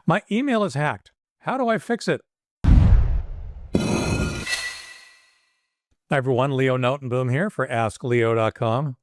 My email is hacked. How do I fix it? Hi everyone, Leo Notenboom here for askleo.com.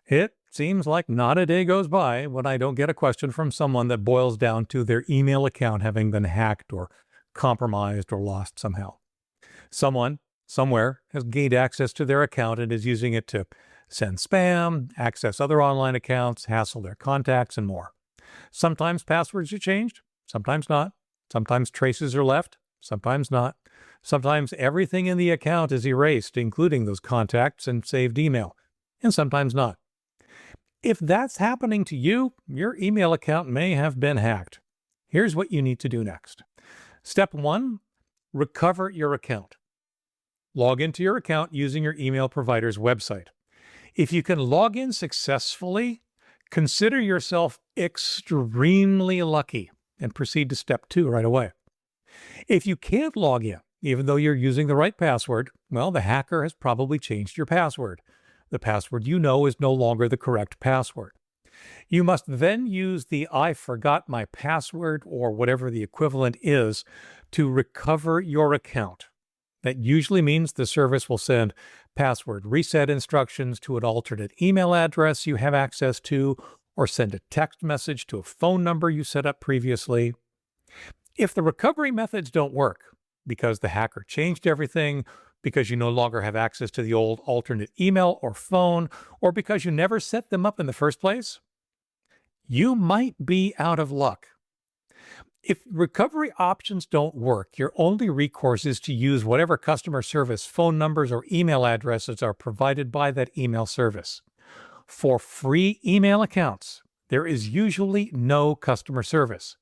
It seems like not a day goes by when I don't get a question from someone that boils down to their email account having been hacked or compromised or lost somehow. Someone, somewhere, has gained access to their account and is using it to send spam, access other online accounts, hassle their contacts, and more. Sometimes passwords are changed, sometimes not. Sometimes traces are left, sometimes not. Sometimes everything in the account is erased, including those contacts and saved email, and sometimes not. If that's happening to you, your email account may have been hacked. Here's what you need to do next. Step 1, recover your account. Log into your account using your email provider's website. If you can log in successfully, consider yourself extremely lucky and proceed to step 2 right away. If you can't log in, even though you're using the right password, well, the hacker has probably changed your password. The password you know is no longer the correct password. You must then use the I forgot my password or whatever the equivalent is to recover your account. That usually means the service will send password reset instructions to an alternate email address you have access to, or send a text message to a phone number you set up previously. If the recovery methods don't work, because the hacker changed everything, because you no longer have access to the old alternate email or phone, or because you never set them up in the first place, you might be out of luck. If recovery options don't work, your only recourse is to use whatever customer service phone numbers or email addresses are provided by that email service. For free email accounts, there is usually no customer service.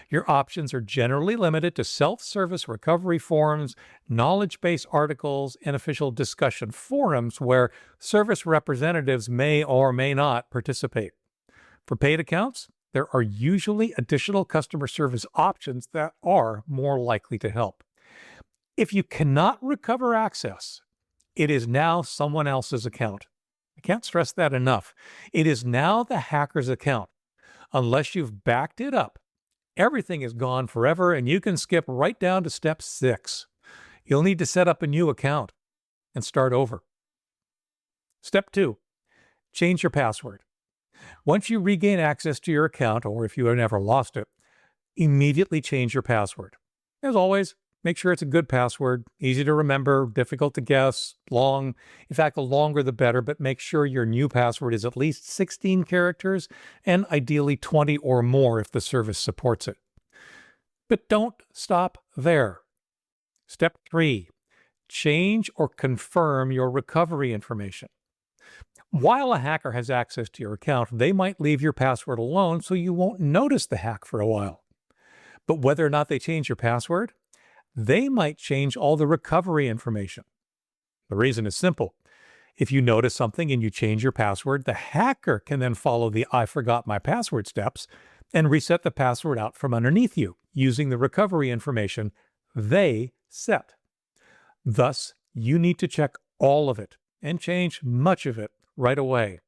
Your options are generally limited to self-service recovery forums, knowledge base articles, and official discussion forums where service representatives may or may not participate. For paid accounts, there are usually additional customer service options that are more likely to help. If you cannot recover access, it is now someone else's account. I can't stress that enough. It is now the hacker's account. Unless you've backed it up, everything is gone forever, and you can skip right down to step 6. You'll need to set up a new account and start over. Step 2, change your password. Once you regain access to your account, or if you have never lost it, immediately change your password. As always, make sure it's a good password, easy to remember, difficult to guess, long. In fact, the longer the better, but make sure your new password is at least 16 characters and ideally 20 or more if the service supports it. But don't stop there. Step 3, change or confirm your recovery information. While a hacker has access to your account, they might leave your password alone so you won't notice the hack for a while. But whether or not they change your password, they might change all the recovery information. The reason is simple. If you notice something and you change your password, the hacker can then follow the I forgot my password steps and reset the password out from underneath you using the recovery information they set. Thus, you need to check all of it and change much of it right away.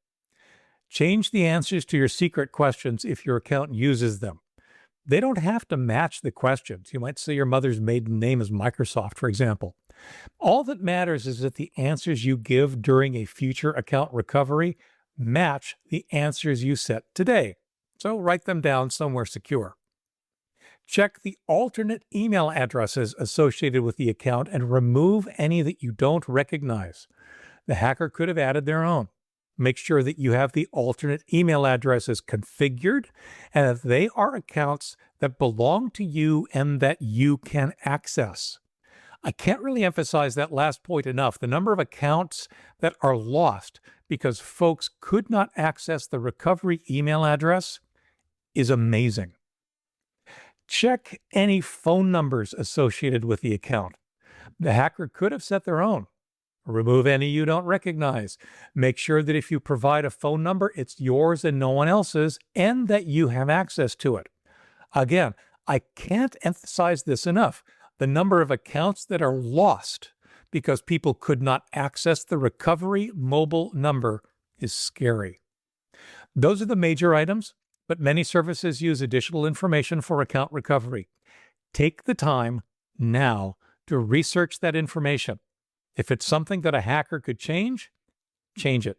Change the answers to your secret questions if your account uses them. They don't have to match the questions. You might say your mother's maiden name is Microsoft, for example. All that matters is that the answers you give during a future account recovery match the answers you set today. So write them down somewhere secure. Check the alternate email addresses associated with the account and remove any that you don't recognize. The hacker could have added their own. Make sure that you have the alternate email addresses configured and that they are accounts that belong to you and that you can access. I can't really emphasize that last point enough. The number of accounts that are lost because folks could not access the recovery email address is amazing. Check any phone numbers associated with the account. The hacker could have set their own. Remove any you don't recognize. Make sure that if you provide a phone number, it's yours and no one else's, and that you have access to it. Again, I can't emphasize this enough. The number of accounts that are lost because people could not access the recovery mobile number is scary. Those are the major items, but many services use additional information for account recovery. Take the time now to research that information. If it's something that a hacker could change it.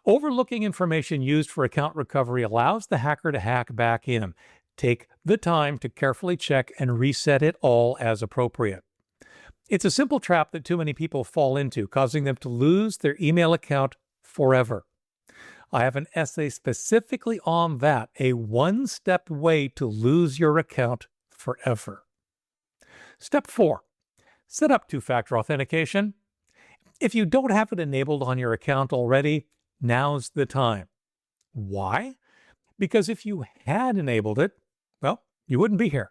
Overlooking information used for account recovery allows the hacker to hack back in. Take the time to carefully check and reset it all as appropriate. It's a simple trap that too many people fall into, causing them to lose their email account forever. I have an essay specifically on that, a one-step way to lose your account forever. Step 4. Set up two-factor authentication. If you don't have it enabled on your account already, now's the time. Why? Because if you had enabled it, well, you wouldn't be here.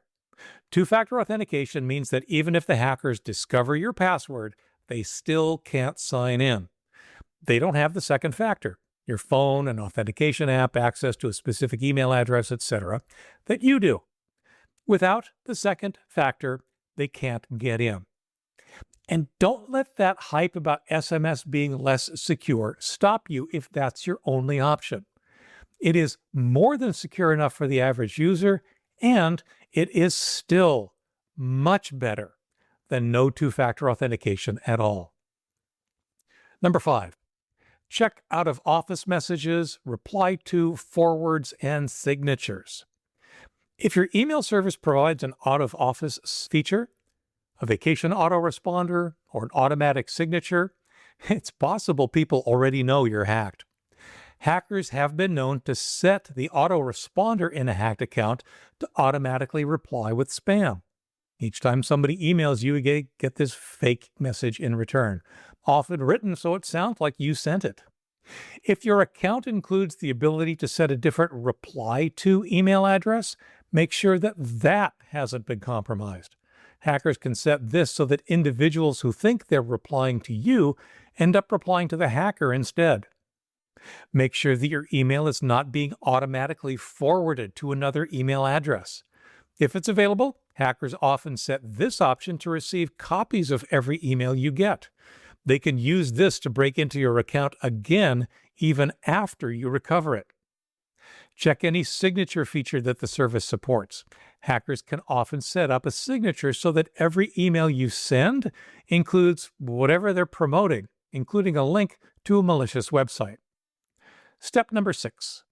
Two-factor authentication means that even if the hackers discover your password, they still can't sign in. They don't have the second factor, your phone, an authentication app, access to a specific email address, etc., that you do. Without the second factor, they can't get in. And don't let that hype about SMS being less secure stop you if that's your only option. It is more than secure enough for the average user, and it is still much better than no two-factor authentication at all. Number 5, check out of office messages, reply to, forwards, and signatures. If your email service provides an out-of-office feature, a vacation autoresponder, or an automatic signature, it's possible people already know you're hacked. Hackers have been known to set the autoresponder in a hacked account to automatically reply with spam. Each time somebody emails you, you get this fake message in return, often written so it sounds like you sent it. If your account includes the ability to set a different reply to email address, make sure that that hasn't been compromised. Hackers can set this so that individuals who think they're replying to you end up replying to the hacker instead. Make sure that your email is not being automatically forwarded to another email address. If it's available, hackers often set this option to receive copies of every email you get. They can use this to break into your account again, even after you recover it. Check any signature feature that the service supports. Hackers can often set up a signature so that every email you send includes whatever they're promoting, including a link to a malicious website. Step number 6,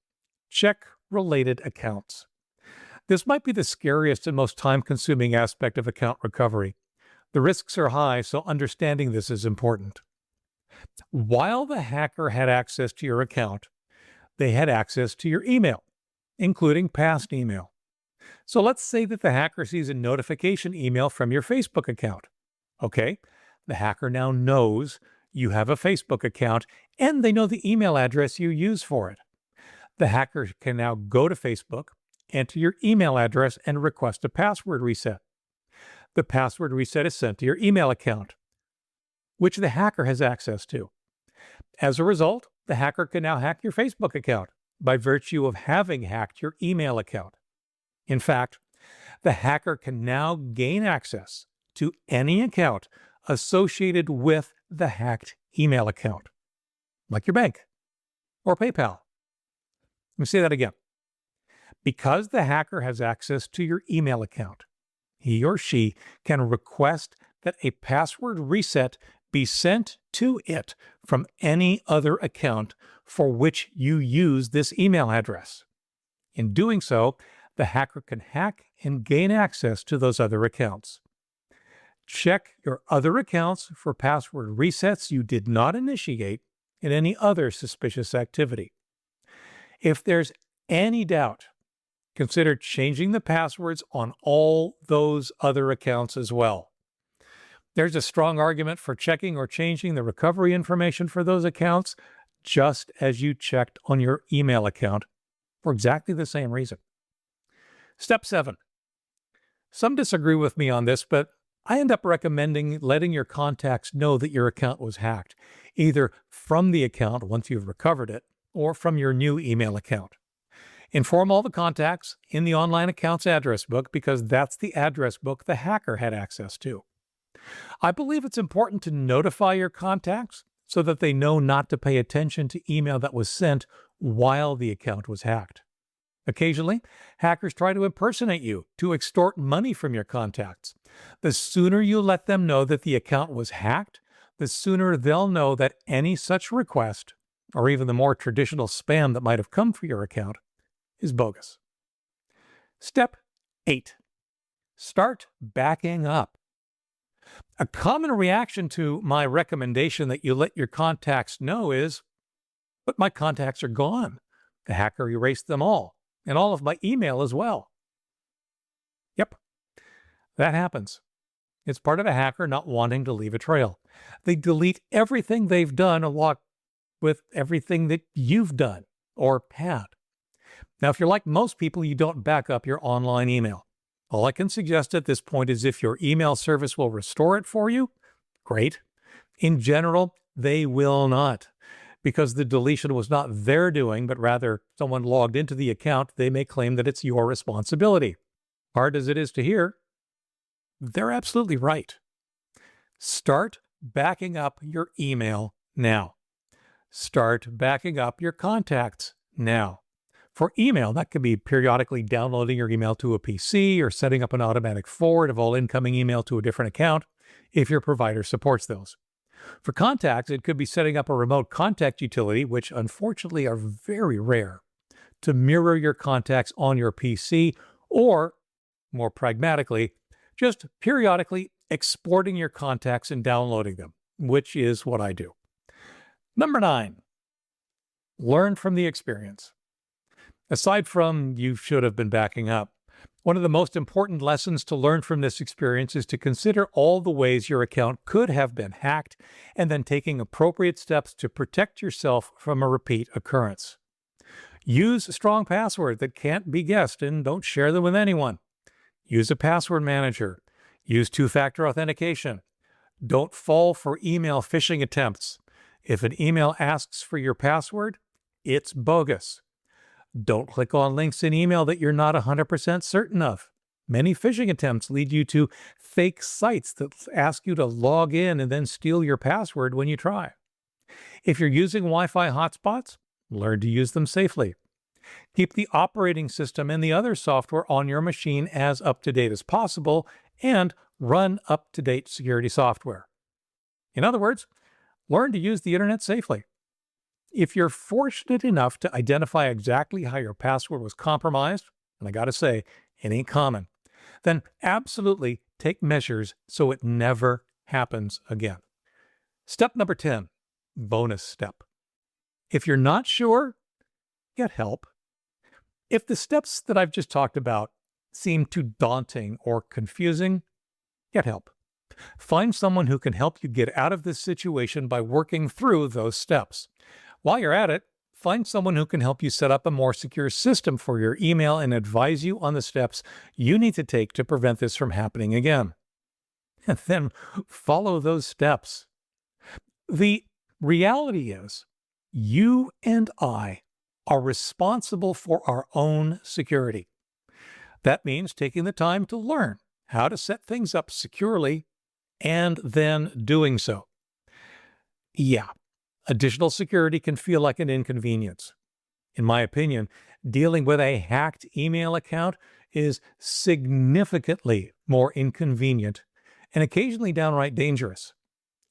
check related accounts. This might be the scariest and most time-consuming aspect of account recovery. The risks are high, so understanding this is important. While the hacker had access to your account, they had access to your email, including past email. So let's say that the hacker sees a notification email from your Facebook account. Okay, the hacker now knows you have a Facebook account, and they know the email address you use for it. The hacker can now go to Facebook, enter your email address, and request a password reset. The password reset is sent to your email account, which the hacker has access to. As a result, the hacker can now hack your Facebook account by virtue of having hacked your email account. In fact, the hacker can now gain access to any account associated with the hacked email account, like your bank or PayPal. Let me say that again. Because the hacker has access to your email account, he or she can request that a password reset be sent to it from any other account for which you use this email address. In doing so, the hacker can hack and gain access to those other accounts. Check your other accounts for password resets you did not initiate and any other suspicious activity. If there's any doubt, consider changing the passwords on all those other accounts as well. There's a strong argument for checking or changing the recovery information for those accounts, just as you checked on your email account for exactly the same reason. Step 7. Some disagree with me on this, but I end up recommending letting your contacts know that your account was hacked, either from the account once you've recovered it, or from your new email account. Inform all the contacts in the online account's address book because that's the address book the hacker had access to. I believe it's important to notify your contacts so that they know not to pay attention to email that was sent while the account was hacked. Occasionally, hackers try to impersonate you to extort money from your contacts. The sooner you let them know that the account was hacked, the sooner they'll know that any such request, or even the more traditional spam that might have come for your account, is bogus. Step 8. Start backing up. A common reaction to my recommendation that you let your contacts know is, but my contacts are gone. The hacker erased them all, and all of my email as well. Yep, that happens. It's part of a hacker not wanting to leave a trail. They delete everything they've done along with everything that you've done or had. Now, if you're like most people, you don't back up your online email. All I can suggest at this point is if your email service will restore it for you, great. In general, they will not. Because the deletion was not their doing, but rather someone logged into the account, they may claim that it's your responsibility. Hard as it is to hear, they're absolutely right. Start backing up your email now. Start backing up your contacts now. For email, that could be periodically downloading your email to a PC or setting up an automatic forward of all incoming email to a different account if your provider supports those. For contacts, it could be setting up a remote contact utility, which unfortunately are very rare, to mirror your contacts on your PC, or, more pragmatically, just periodically exporting your contacts and downloading them, which is what I do. Number 9, learn from the experience. Aside from you should have been backing up, one of the most important lessons to learn from this experience is to consider all the ways your account could have been hacked and then taking appropriate steps to protect yourself from a repeat occurrence. Use a strong password that can't be guessed and don't share them with anyone. Use a password manager. Use two-factor authentication. Don't fall for email phishing attempts. If an email asks for your password, it's bogus. Don't click on links in email that you're not 100% certain of. Many phishing attempts lead you to fake sites that ask you to log in and then steal your password when you try. If you're using Wi-Fi hotspots, learn to use them safely. Keep the operating system and the other software on your machine as up-to-date as possible and run up-to-date security software. In other words, learn to use the internet safely. If you're fortunate enough to identify exactly how your password was compromised, and I gotta say, it ain't common, then absolutely take measures so it never happens again. Step number 10, bonus step. If you're not sure, get help. If the steps that I've just talked about seem too daunting or confusing, get help. Find someone who can help you get out of this situation by working through those steps. While you're at it, find someone who can help you set up a more secure system for your email and advise you on the steps you need to take to prevent this from happening again. And then follow those steps. The reality is, you and I are responsible for our own security. That means taking the time to learn how to set things up securely and then doing so. Yeah. Additional security can feel like an inconvenience. In my opinion, dealing with a hacked email account is significantly more inconvenient and occasionally downright dangerous.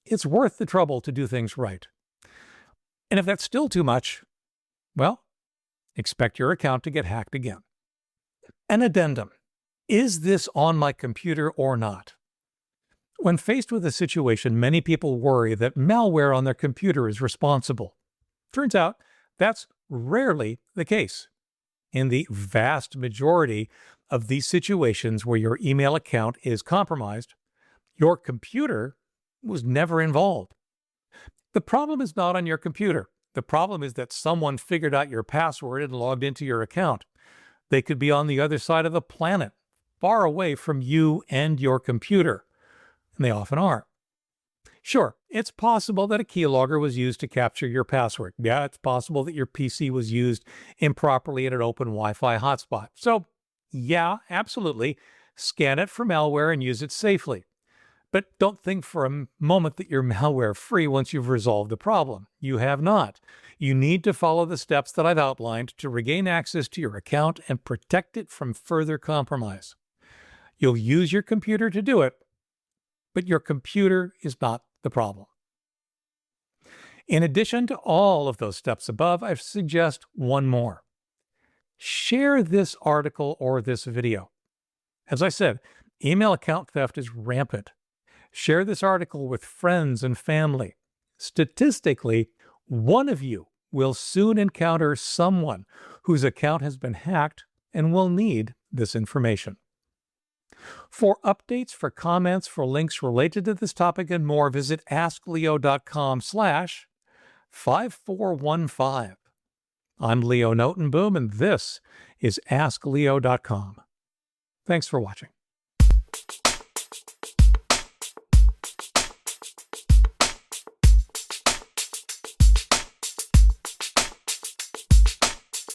It's worth the trouble to do things right. And if that's still too much, well, expect your account to get hacked again. An addendum. Is this on my computer or not? When faced with a situation, many people worry that malware on their computer is responsible. Turns out that's rarely the case. In the vast majority of these situations where your email account is compromised, your computer was never involved. The problem is not on your computer. The problem is that someone figured out your password and logged into your account. They could be on the other side of the planet, far away from you and your computer. And they often are. Sure, it's possible that a keylogger was used to capture your password. Yeah, it's possible that your PC was used improperly at an open Wi-Fi hotspot. So, yeah, absolutely, scan it for malware and use it safely. But don't think for a moment that you're malware-free once you've resolved the problem. You have not. You need to follow the steps that I've outlined to regain access to your account and protect it from further compromise. You'll use your computer to do it, but your computer is not the problem. In addition to all of those steps above, I suggest one more. Share this article or this video. As I said, email account theft is rampant. Share this article with friends and family. Statistically, one of you will soon encounter someone whose account has been hacked and will need this information. For updates, for comments, for links related to this topic and more, visit askleo.com/5415. I'm Leo Notenboom, and this is askleo.com. Thanks for watching.